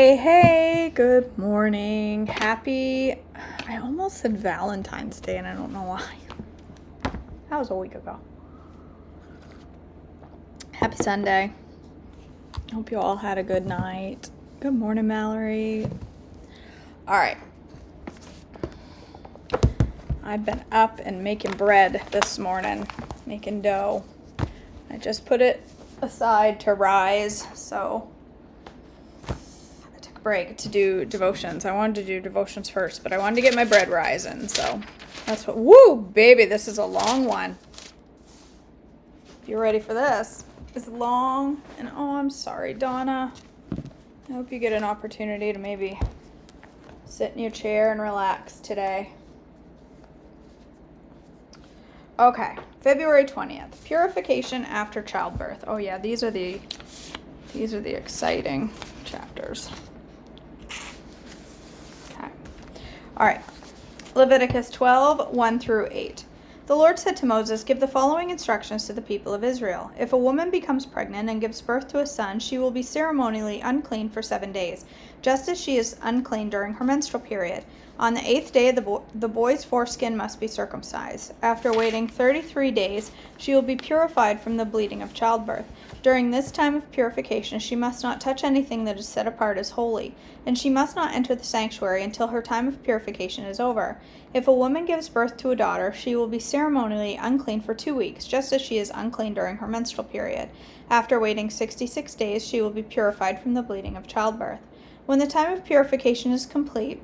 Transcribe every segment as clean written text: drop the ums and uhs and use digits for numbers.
Hey, good morning. I almost said Valentine's Day and I don't know why. That was a week ago. Happy Sunday. Hope you all had a good night. Good morning, Mallory. All right. I've been up and making bread this morning, making dough. I just put it aside to rise, so break to do devotions. I wanted to do devotions first, but I wanted to get my bread rising, so that's what. Woo, baby, this is a long one. If you're ready for this, it's long, and oh, I'm sorry, Donna. I hope you get an opportunity to maybe sit in your chair and relax today. Okay, February 20th, purification after childbirth. Oh yeah, these are the exciting chapters. All right, Leviticus 12, 1 through 8. The Lord said to Moses, "Give the following instructions to the people of Israel. If a woman becomes pregnant and gives birth to a son, she will be ceremonially unclean for 7 days, just as she is unclean during her menstrual period. On the 8th day, the boy's foreskin must be circumcised. After waiting 33 days, she will be purified from the bleeding of childbirth. During this time of purification, she must not touch anything that is set apart as holy, and she must not enter the sanctuary until her time of purification is over. If a woman gives birth to a daughter, she will be ceremonially unclean for 2 weeks, just as she is unclean during her menstrual period. After waiting 66 days, she will be purified from the bleeding of childbirth. When the time of purification is complete,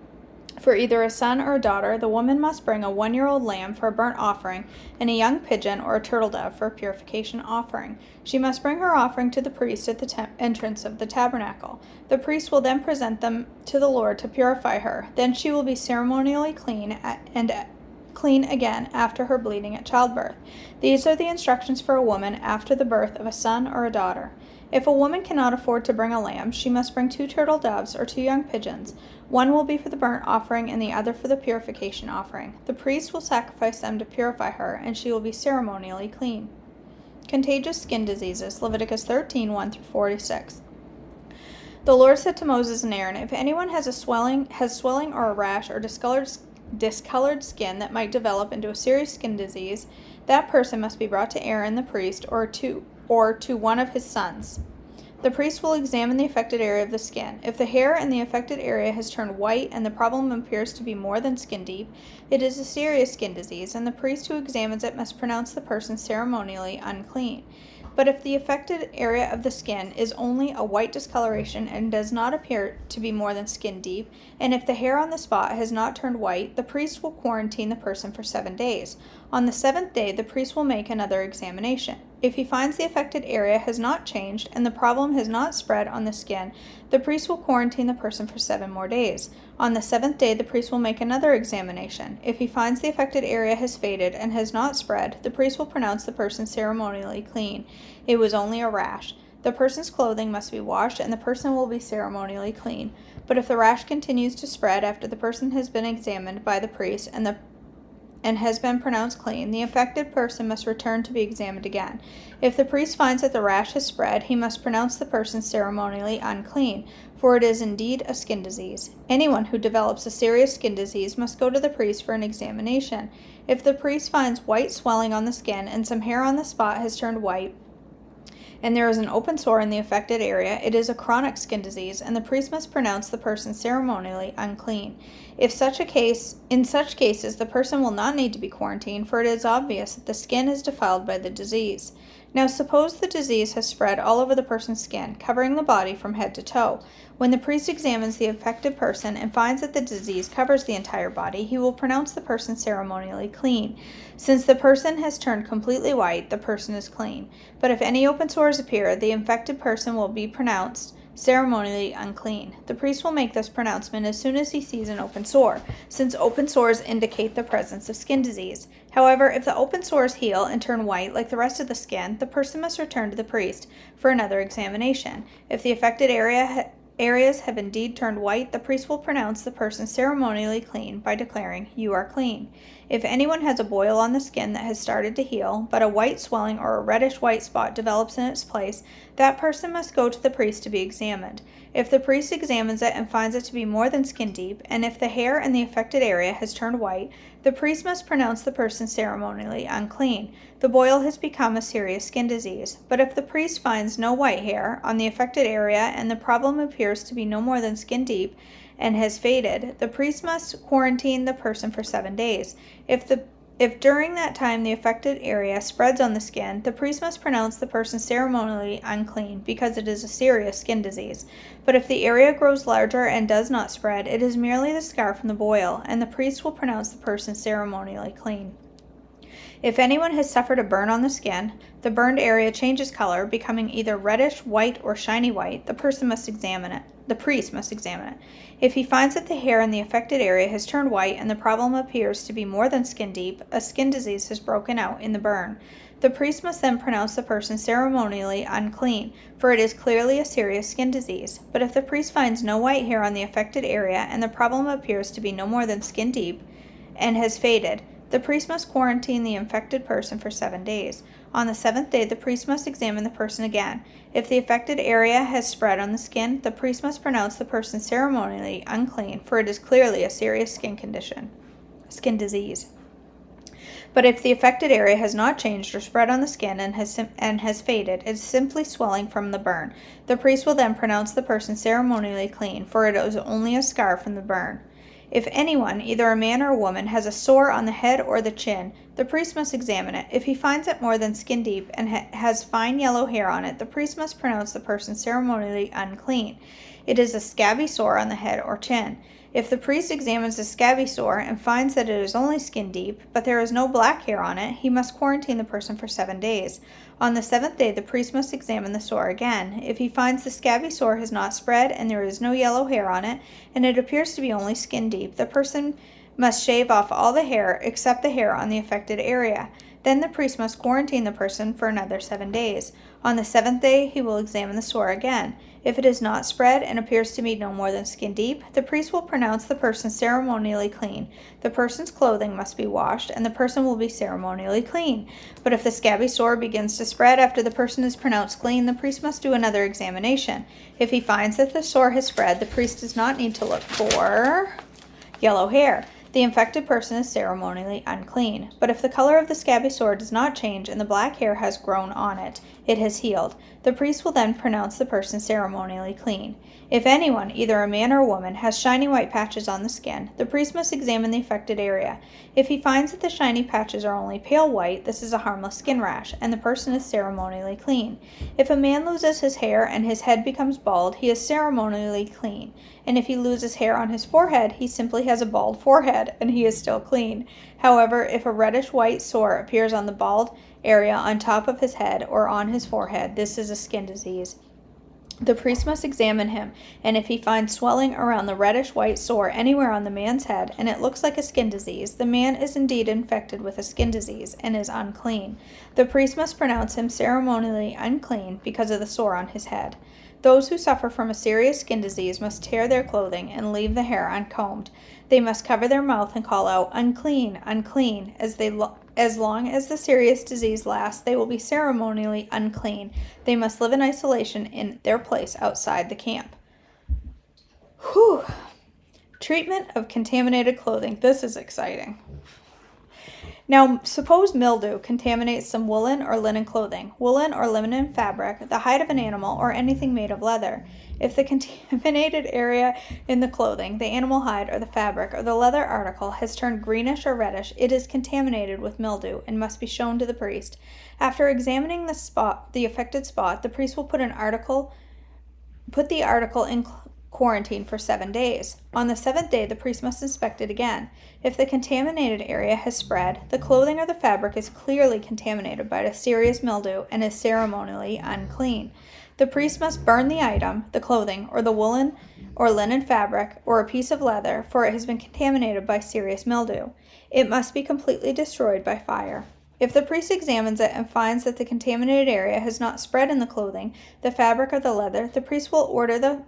for either a son or a daughter, the woman must bring a 1-year-old lamb for a burnt offering and a young pigeon or a turtle dove for a purification offering. She must bring her offering to the priest at the entrance of the tabernacle. The priest will then present them to the Lord to purify her. Then she will be ceremonially clean and clean again after her bleeding at childbirth. These are the instructions for a woman after the birth of a son or a daughter. If a woman cannot afford to bring a lamb, she must bring 2 turtle doves or 2 young pigeons. One will be for the burnt offering and the other for the purification offering. The priest will sacrifice them to purify her, and she will be ceremonially clean. Contagious skin diseases, Leviticus 13, 1 through 46. The Lord said to Moses and Aaron, "If anyone has swelling or a rash or discolored skin that might develop into a serious skin disease, that person must be brought to Aaron the priest or to one of his sons. The priest will examine the affected area of the skin. If the hair in the affected area has turned white and the problem appears to be more than skin deep, it is a serious skin disease, and the priest who examines it must pronounce the person ceremonially unclean. But if the affected area of the skin is only a white discoloration and does not appear to be more than skin deep, and if the hair on the spot has not turned white, the priest will quarantine the person for 7 days. On the 7th day, the priest will make another examination. If he finds the affected area has not changed and the problem has not spread on the skin, the priest will quarantine the person for 7 more days. On the 7th day, the priest will make another examination. If he finds the affected area has faded and has not spread, the priest will pronounce the person ceremonially clean. It was only a rash. The person's clothing must be washed and the person will be ceremonially clean. But if the rash continues to spread after the person has been examined by the priest and has been pronounced clean, the affected person must return to be examined again. If the priest finds that the rash has spread, he must pronounce the person ceremonially unclean, for it is indeed a skin disease. Anyone who develops a serious skin disease must go to the priest for an examination. If the priest finds white swelling on the skin and some hair on the spot has turned white, and there is an open sore in the affected area, it is a chronic skin disease, and the priest must pronounce the person ceremonially unclean. In such cases, the person will not need to be quarantined, for it is obvious that the skin is defiled by the disease. Now suppose the disease has spread all over the person's skin, covering the body from head to toe. When the priest examines the affected person and finds that the disease covers the entire body, he will pronounce the person ceremonially clean. Since the person has turned completely white, the person is clean. But if any open sores appear, the infected person will be pronounced ceremonially unclean. The priest will make this pronouncement as soon as he sees an open sore, since open sores indicate the presence of skin disease. However, if the open sores heal and turn white like the rest of the skin, the person must return to the priest for another examination. If the affected areas have indeed turned white, the priest will pronounce the person ceremonially clean by declaring, "You are clean." If anyone has a boil on the skin that has started to heal, but a white swelling or a reddish white spot develops in its place, that person must go to the priest to be examined. If the priest examines it and finds it to be more than skin deep, and if the hair in the affected area has turned white, the priest must pronounce the person ceremonially unclean. The boil has become a serious skin disease. But if the priest finds no white hair on the affected area and the problem appears to be no more than skin deep and has faded, the priest must quarantine the person for 7 days. If during that time the affected area spreads on the skin, the priest must pronounce the person ceremonially unclean because it is a serious skin disease. But if the area grows larger and does not spread, it is merely the scar from the boil, and the priest will pronounce the person ceremonially clean. If anyone has suffered a burn on the skin, the burned area changes color, becoming either reddish, white, or shiny white, the priest must examine it. If he finds that the hair in the affected area has turned white and the problem appears to be more than skin deep, a skin disease has broken out in the burn. The priest must then pronounce the person ceremonially unclean, for it is clearly a serious skin disease. But if the priest finds no white hair on the affected area and the problem appears to be no more than skin deep and has faded, the priest must quarantine the infected person for 7 days. On the 7th day, the priest must examine the person again. If the affected area has spread on the skin, the priest must pronounce the person ceremonially unclean, for it is clearly a serious skin disease. But if the affected area has not changed or spread on the skin and has faded, it is simply swelling from the burn. The priest will then pronounce the person ceremonially clean, for it is only a scar from the burn. If anyone, either a man or a woman, has a sore on the head or the chin, the priest must examine it. If he finds it more than skin deep and has fine yellow hair on it, the priest must pronounce the person ceremonially unclean. It is a scabby sore on the head or chin. If the priest examines the scabby sore and finds that it is only skin deep, but there is no black hair on it, he must quarantine the person for 7 days. On the 7th day, the priest must examine the sore again. If he finds the scabby sore has not spread and there is no yellow hair on it, and it appears to be only skin deep, the person must shave off all the hair except the hair on the affected area. Then the priest must quarantine the person for another 7 days. On the 7th day, he will examine the sore again. If it is not spread and appears to be no more than skin deep, the priest will pronounce the person ceremonially clean. The person's clothing must be washed, and the person will be ceremonially clean. But if the scabby sore begins to spread after the person is pronounced clean, the priest must do another examination. If he finds that the sore has spread, the priest does not need to look for yellow hair. The infected person is ceremonially unclean. But if the color of the scabby sore does not change and the black hair has grown on it, it has healed. The priest will then pronounce the person ceremonially clean. If anyone, either a man or a woman, has shiny white patches on the skin, the priest must examine the affected area. If he finds that the shiny patches are only pale white, this is a harmless skin rash, and the person is ceremonially clean. If a man loses his hair and his head becomes bald, he is ceremonially clean. And if he loses hair on his forehead, he simply has a bald forehead, and he is still clean. However, if a reddish-white sore appears on the bald area on top of his head or on his forehead, this is a skin disease. The priest must examine him, and if he finds swelling around the reddish-white sore anywhere on the man's head, and it looks like a skin disease, the man is indeed infected with a skin disease and is unclean. The priest must pronounce him ceremonially unclean because of the sore on his head. Those who suffer from a serious skin disease must tear their clothing and leave the hair uncombed. They must cover their mouth and call out, "Unclean, unclean." As long as the serious disease lasts, they will be ceremonially unclean. They must live in isolation in their place outside the camp. Whew. Treatment of contaminated clothing. This is exciting. Now, suppose mildew contaminates some woolen or linen clothing, woolen or linen fabric, the hide of an animal, or anything made of leather. If the contaminated area in the clothing, the animal hide, or the fabric, or the leather article has turned greenish or reddish, it is contaminated with mildew and must be shown to the priest. After examining the affected spot, the priest will put the article in quarantine for 7 days. On the 7th day, the priest must inspect it again. If the contaminated area has spread, the clothing or the fabric is clearly contaminated by a serious mildew and is ceremonially unclean. The priest must burn the item, the clothing, or the woolen or linen fabric, or a piece of leather, for it has been contaminated by serious mildew. It must be completely destroyed by fire. If the priest examines it and finds that the contaminated area has not spread in the clothing, the fabric, or the leather, the priest will order the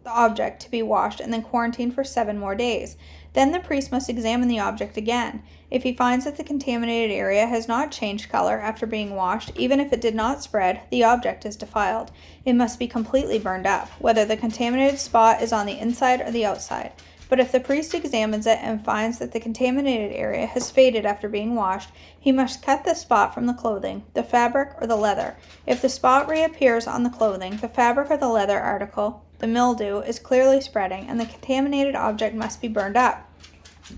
object to be washed and then quarantined for 7 more days. Then the priest must examine the object again. If he finds that the contaminated area has not changed color after being washed, even if it did not spread, the object is defiled. It must be completely burned up, whether the contaminated spot is on the inside or the outside. But if the priest examines it and finds that the contaminated area has faded after being washed, he must cut the spot from the clothing, the fabric, or the leather. If the spot reappears on the clothing, the fabric, or the leather article, the mildew is clearly spreading, and the contaminated object must be burned up.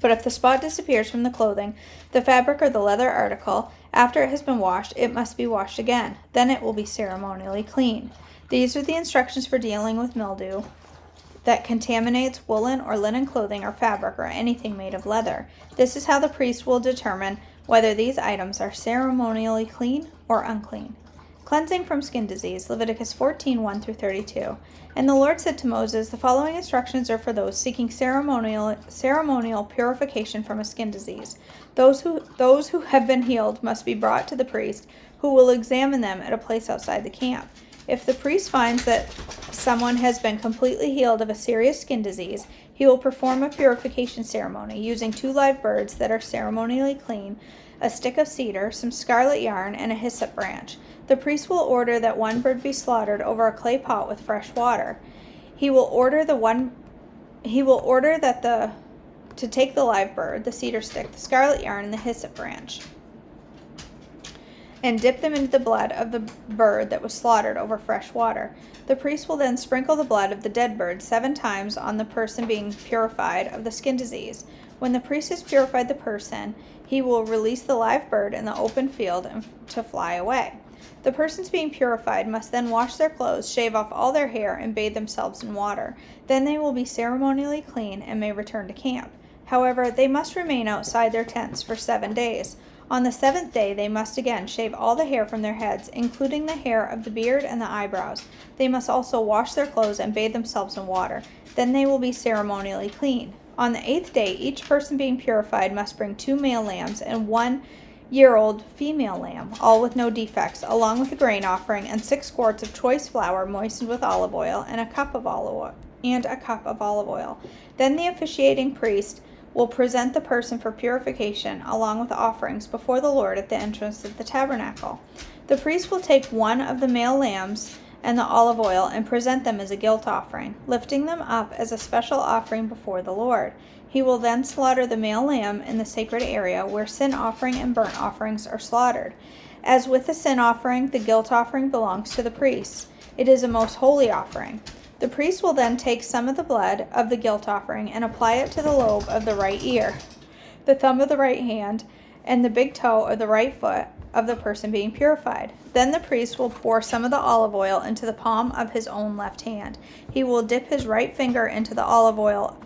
But if the spot disappears from the clothing, the fabric, or the leather article, after it has been washed, it must be washed again. Then it will be ceremonially clean. These are the instructions for dealing with mildew that contaminates woolen or linen clothing or fabric or anything made of leather. This is how the priest will determine whether these items are ceremonially clean or unclean. Cleansing from skin disease, Leviticus 14:1-32. And the Lord said to Moses, the following instructions are for those seeking ceremonial purification from a skin disease. Those who have been healed must be brought to the priest, who will examine them at a place outside the camp. If the priest finds that someone has been completely healed of a serious skin disease, he will perform a purification ceremony using 2 live birds that are ceremonially clean, a stick of cedar, some scarlet yarn, and a hyssop branch. The priest will order that one bird be slaughtered over a clay pot with fresh water. He will order to take the live bird, the cedar stick, the scarlet yarn, and the hyssop branch, and dip them into the blood of the bird that was slaughtered over fresh water. The priest will then sprinkle the blood of the dead bird 7 times on the person being purified of the skin disease. When the priest has purified the person, he will release the live bird in the open field to fly away. The persons being purified must then wash their clothes, shave off all their hair, and bathe themselves in water. Then they will be ceremonially clean and may return to camp. However, they must remain outside their tents for 7 days. On the 7th day, they must again shave all the hair from their heads, including the hair of the beard and the eyebrows. They must also wash their clothes and bathe themselves in water. Then they will be ceremonially clean. On the 8th day, each person being purified must bring 2 male lambs and 1-year-old female lamb, all with no defects, along with a grain offering and 6 quarts of choice flour moistened with olive oil and a cup of olive oil. Then the officiating priest will present the person for purification along with offerings before the Lord at the entrance of the tabernacle. The priest will take one of the male lambs and the olive oil and present them as a guilt offering, lifting them up as a special offering before the Lord. He will then slaughter the male lamb in the sacred area where sin offering and burnt offerings are slaughtered. As with the sin offering, the guilt offering belongs to the priest. It is a most holy offering. The priest will then take some of the blood of the guilt offering and apply it to the lobe of the right ear, the thumb of the right hand, and the big toe of the right foot of the person being purified. Then the priest will pour some of the olive oil into the palm of his own left hand. He will dip his right finger into the olive oil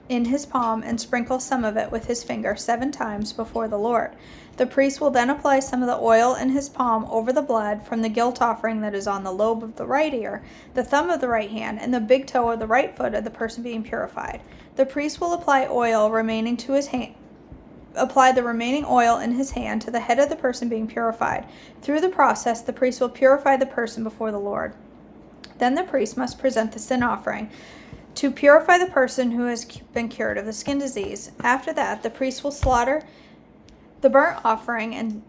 in his palm and sprinkle some of it with his finger 7 times before the Lord. The priest will then apply some of the oil in his palm over the blood from the guilt offering that is on the lobe of the right ear, the thumb of the right hand, and the big toe of the right foot of the person being purified. The priest will apply the remaining oil in his hand to the head of the person being purified. Through the process, the priest will purify the person before the Lord. Then the priest must present the sin offering to purify the person who has been cured of the skin disease. After that, the priest will slaughter the burnt offering and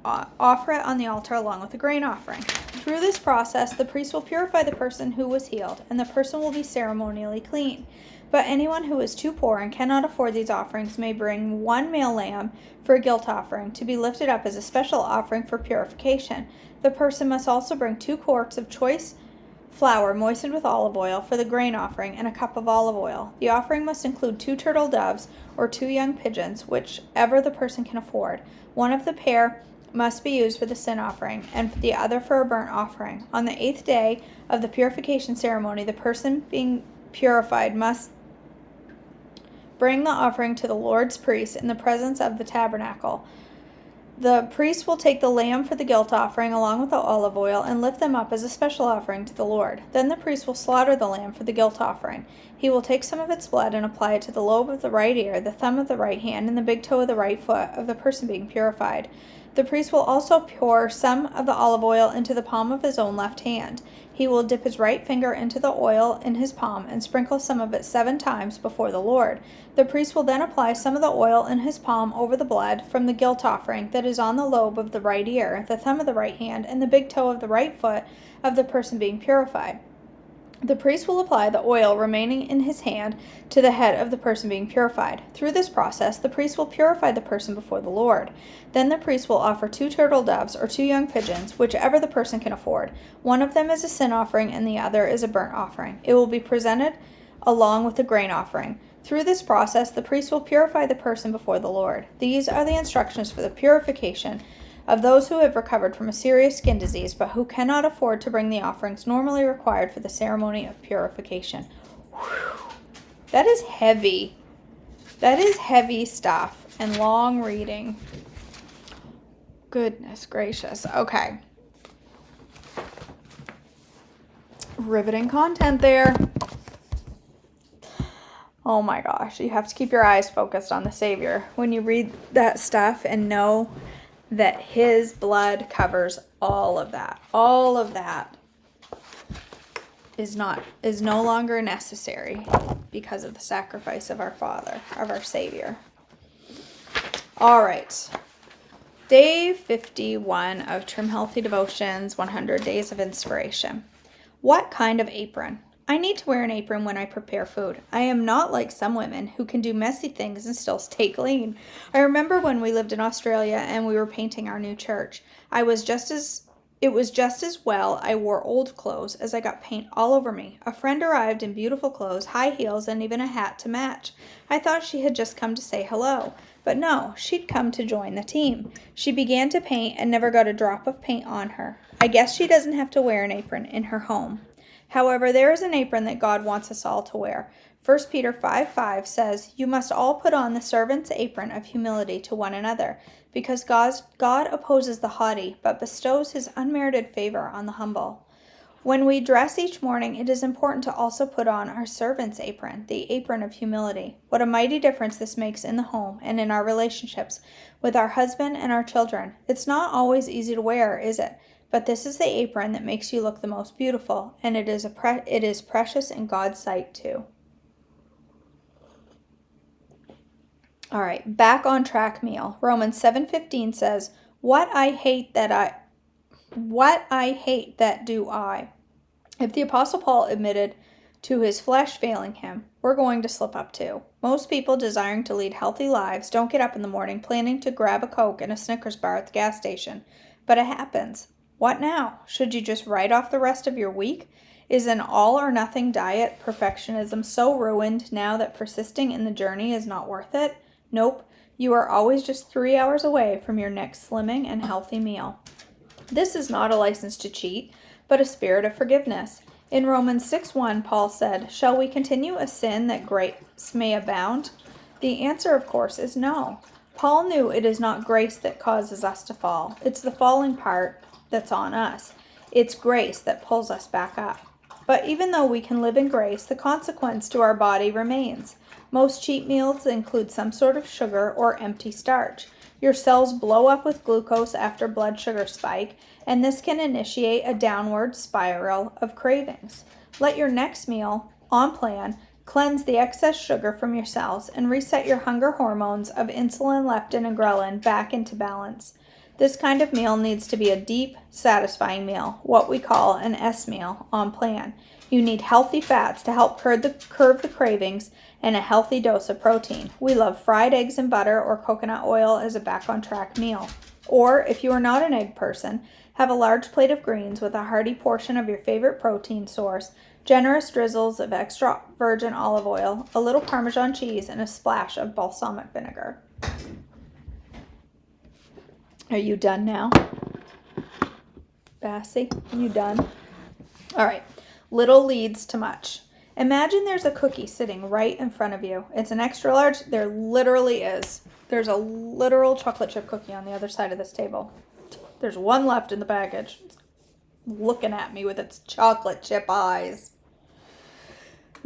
offer it on the altar along with the grain offering. Through this process, the priest will purify the person who was healed, and the person will be ceremonially clean. But anyone who is too poor and cannot afford these offerings may bring 1 male lamb for a guilt offering to be lifted up as a special offering for purification. The person must also bring 2 quarts of choice flour moistened with olive oil for the grain offering and a cup of olive oil. The offering must include 2 turtle doves or 2 young pigeons, whichever the person can afford. One of the pair must be used for the sin offering and the other for a burnt offering. On the 8th day of the purification ceremony, the person being purified must bring the offering to the Lord's priest in the presence of the tabernacle. The priest will take the lamb for the guilt offering along with the olive oil and lift them up as a special offering to the Lord. Then the priest will slaughter the lamb for the guilt offering. He will take some of its blood and apply it to the lobe of the right ear, the thumb of the right hand, and the big toe of the right foot of the person being purified. The priest will also pour some of the olive oil into the palm of his own left hand. He will dip his right finger into the oil in his palm and sprinkle some of it 7 times before the Lord. The priest will then apply some of the oil in his palm over the blood from the guilt offering that is on the lobe of the right ear, the thumb of the right hand, and the big toe of the right foot of the person being purified. The priest will apply the oil remaining in his hand to the head of the person being purified. Through this process, the priest will purify the person before the Lord. Then the priest will offer 2 turtle doves or 2 young pigeons, whichever the person can afford. One of them is a sin offering and the other is a burnt offering. It will be presented along with the grain offering. Through this process, the priest will purify the person before the Lord. These are the instructions for the purification of those who have recovered from a serious skin disease, but who cannot afford to bring the offerings normally required for the ceremony of purification. Whew. That is heavy. That is heavy stuff and long reading. Goodness gracious. Okay. Riveting content there. Oh my gosh. You have to keep your eyes focused on the Savior when you read that stuff and know that his blood covers all of that. All of that is no longer necessary because of the sacrifice of our Father, of our Savior. All right. Day 51 of Trim Healthy Devotions, 100 Days of Inspiration. What kind of apron? I need to wear an apron when I prepare food. I am not like some women who can do messy things and still stay clean. I remember when we lived in Australia and we were painting our new church. It was just as well I wore old clothes as I got paint all over me. A friend arrived in beautiful clothes, high heels, and even a hat to match. I thought she had just come to say hello. But no, she'd come to join the team. She began to paint and never got a drop of paint on her. I guess she doesn't have to wear an apron in her home. However, there is an apron that God wants us all to wear. 1 Peter 5:5 says, "You must all put on the servant's apron of humility to one another, because God opposes the haughty, but bestows his unmerited favor on the humble." When we dress each morning, it is important to also put on our servant's apron, the apron of humility. What a mighty difference this makes in the home and in our relationships with our husband and our children. It's not always easy to wear, is it? But this is the apron that makes you look the most beautiful, and it is precious in God's sight too. All right, back on track meal. Romans 7:15 says, "What I hate that do I." If the Apostle Paul admitted to his flesh failing him, we're going to slip up too. Most people desiring to lead healthy lives don't get up in the morning planning to grab a Coke and a Snickers bar at the gas station, but it happens. What now? Should you just write off the rest of your week? Is an all-or-nothing diet perfectionism so ruined now that persisting in the journey is not worth it? Nope. You are always just 3 hours away from your next slimming and healthy meal. This is not a license to cheat, but a spirit of forgiveness. In Romans 6:1, Paul said, "Shall we continue a sin that grace may abound?" The answer, of course, is no. Paul knew it is not grace that causes us to fall. It's the falling part that's on us. It's grace that pulls us back up. But even though we can live in grace, the consequence to our body remains. Most cheat meals include some sort of sugar or empty starch. Your cells blow up with glucose after blood sugar spike, and this can initiate a downward spiral of cravings. Let your next meal, on plan, cleanse the excess sugar from your cells and reset your hunger hormones of insulin, leptin, and ghrelin back into balance. This kind of meal needs to be a deep, satisfying meal, what we call an S meal, on plan. You need healthy fats to help curb the cravings and a healthy dose of protein. We love fried eggs and butter or coconut oil as a back-on-track meal. Or, if you are not an egg person, have a large plate of greens with a hearty portion of your favorite protein source, generous drizzles of extra virgin olive oil, a little Parmesan cheese, and a splash of balsamic vinegar. Are you done now? Bassie, you done? All right. Little leads to much. Imagine there's a cookie sitting right in front of you. It's an extra large. There literally is. There's a literal chocolate chip cookie on the other side of this table. There's one left in the package. It's looking at me with its chocolate chip eyes.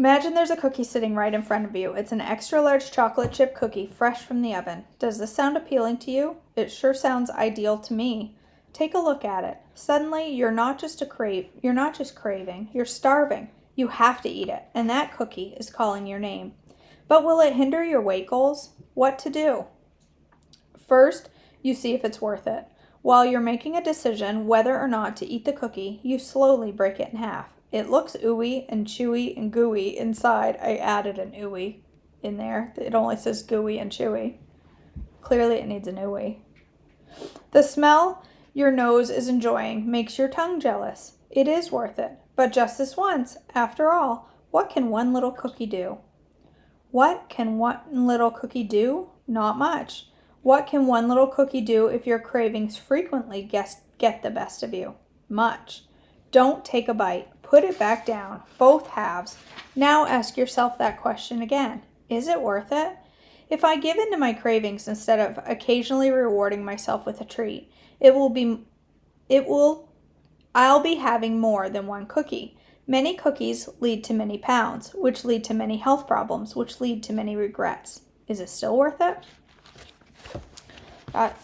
Imagine there's a cookie sitting right in front of you. It's an extra large chocolate chip cookie, fresh from the oven. Does this sound appealing to you? It sure sounds ideal to me. Take a look at it. Suddenly, you're not just craving, you're starving. You have to eat it, and that cookie is calling your name. But will it hinder your weight goals? What to do? First, you see if it's worth it. While you're making a decision whether or not to eat the cookie, you slowly break it in half. It looks ooey and chewy and gooey inside. I added an ooey in there. It only says gooey and chewy. Clearly it needs an ooey. The smell your nose is enjoying makes your tongue jealous. It is worth it, but just this once. After all, what can one little cookie do? What can one little cookie do? Not much. What can one little cookie do if your cravings frequently get the best of you? Much. Don't take a bite. Put it back down, both halves. Now ask yourself that question again. Is it worth it? If I give in to my cravings instead of occasionally rewarding myself with a treat, I'll be having more than one cookie. Many cookies lead to many pounds, which lead to many health problems, which lead to many regrets. Is it still worth it?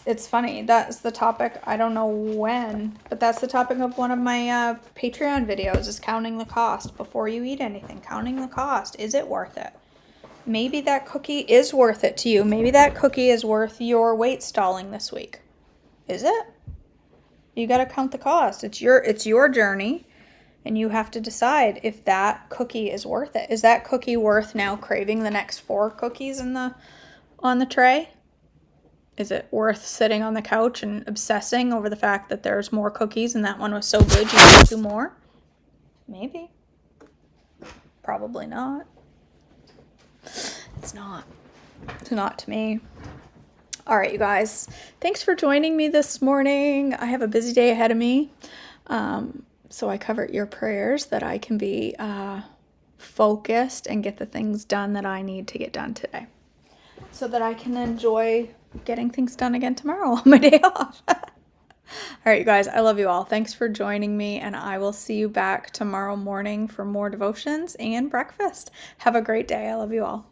It's funny. That's the topic. I don't know when, but that's the topic of one of my Patreon videos is counting the cost before you eat anything. Counting the cost. Is it worth it? Maybe that cookie is worth it to you. Maybe that cookie is worth your weight stalling this week. Is it? You got to count the cost. It's your journey, and you have to decide if that cookie is worth it. Is that cookie worth now craving the next 4 cookies on the tray? Is it worth sitting on the couch and obsessing over the fact that there's more cookies and that one was so good you need 2 more? Maybe. Probably not. It's not. It's not to me. All right, you guys. Thanks for joining me this morning. I have a busy day ahead of me. So I covered your prayers that I can be focused and get the things done that I need to get done today, so that I can enjoy getting things done again tomorrow on my day off. All right, you guys, I love you all. Thanks for joining me, and I will see you back tomorrow morning for more devotions and breakfast. Have a great day. I love you all.